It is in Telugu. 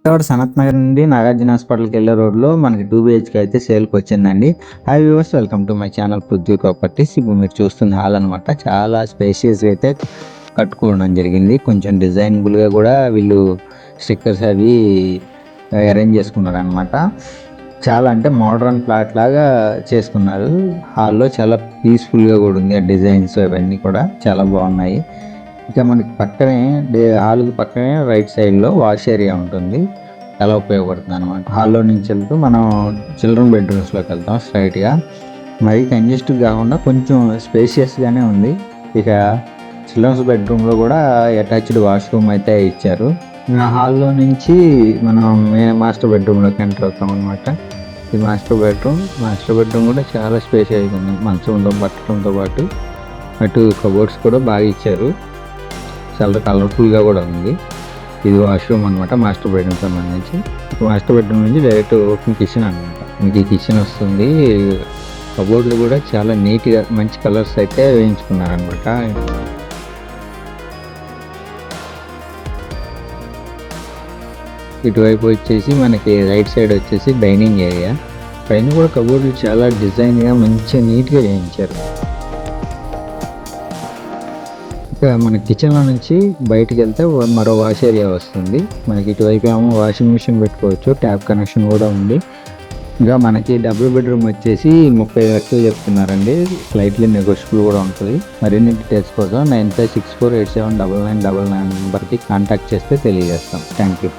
విజయవాడ సనత్ నగర్ నుండి నాగార్జున హాస్పిటల్కి వెళ్ళే రోడ్లో మనకి 2 BHK అయితే సేల్కి వచ్చిందండి. High viewers, welcome to my channel Prithvi properties. ఇప్పుడు మీరు చూస్తున్న హాల్ అనమాట. చాలా స్పేషియస్గా అయితే కట్టుకోవడం జరిగింది. కొంచెం డిజైనబుల్గా కూడా వీళ్ళు స్టిక్కర్స్ అవి అరేంజ్ చేసుకున్నారు అనమాట. చాలా అంటే మోడర్న్ ప్లాట్ లాగా చేసుకున్నారు. హాల్లో చాలా పీస్ఫుల్గా కూడా ఉంది. ఆ డిజైన్స్ అవన్నీ కూడా చాలా బాగున్నాయి. ఇక మనకి పక్కనే హాల్కి పక్కనే రైట్ సైడ్లో వాష్ ఏరియా ఉంటుంది. చాలా ఉపయోగపడుతుంది అనమాట. హాల్లో నుంచి వెళ్తూ మనం చిల్డ్రన్ బెడ్రూమ్స్లోకి వెళ్తాం స్ట్రైట్గా. మరీ కంజెస్టివ్ కాకుండా కొంచెం స్పేషియస్గానే ఉంది. ఇక చిల్డ్రన్స్ బెడ్రూమ్లో కూడా అటాచ్డ్ వాష్రూమ్ అయితే ఇచ్చారు. హాల్లో నుంచి మనం మాస్టర్ బెడ్రూమ్లోకి ఎంటర్ అవుతాం అనమాట. ఇది మాస్టర్ బెడ్రూమ్ కూడా చాలా స్పేషియస్గా ఉంది. మంచంతో పట్టడంతో పాటు అటు కబోర్డ్స్ కూడా బాగా ఇచ్చారు. చాలా కలర్ఫుల్గా కూడా ఉంది. ఇది వాష్రూమ్ అనమాట, మాస్టర్ బెడ్రూమ్ సంబంధించి. మాస్టర్ బెడ్రూమ్ నుంచి డైరెక్ట్ ఓపెన్ కిచెన్ అనమాట. మీకు కిచెన్ వస్తుంది. కబోర్డ్లు కూడా చాలా నీట్గా మంచి కలర్స్ అయితే వేయించుకున్నారనమాట. ఇటువైపు వచ్చేసి మనకి రైట్ సైడ్ వచ్చేసి డైనింగ్ ఏరియా. పైన కూడా కబోర్డ్లు చాలా డిజైన్గా మంచిగా నీట్గా వేయించారు. మన కిచెన్లో నుంచి బయటికి వెళ్తే మరో వాష్ ఏరియా వస్తుంది. మనకి ఇటువైపు ఏమో వాషింగ్ మిషన్ పెట్టుకోవచ్చు, ట్యాప్ కనెక్షన్ కూడా ఉంది. ఇంకా మనకి డబుల్ బెడ్రూమ్ వచ్చేసి 30 లక్షలు చెప్తున్నారండి. స్లైట్లీ నెగోషియబుల్ కూడా ఉంటుంది. మరిన్ని డీటెయిల్స్ కోసం 9564879999 నెంబర్కి కాంటాక్ట్ చేస్తే తెలియజేస్తాం. Thank you.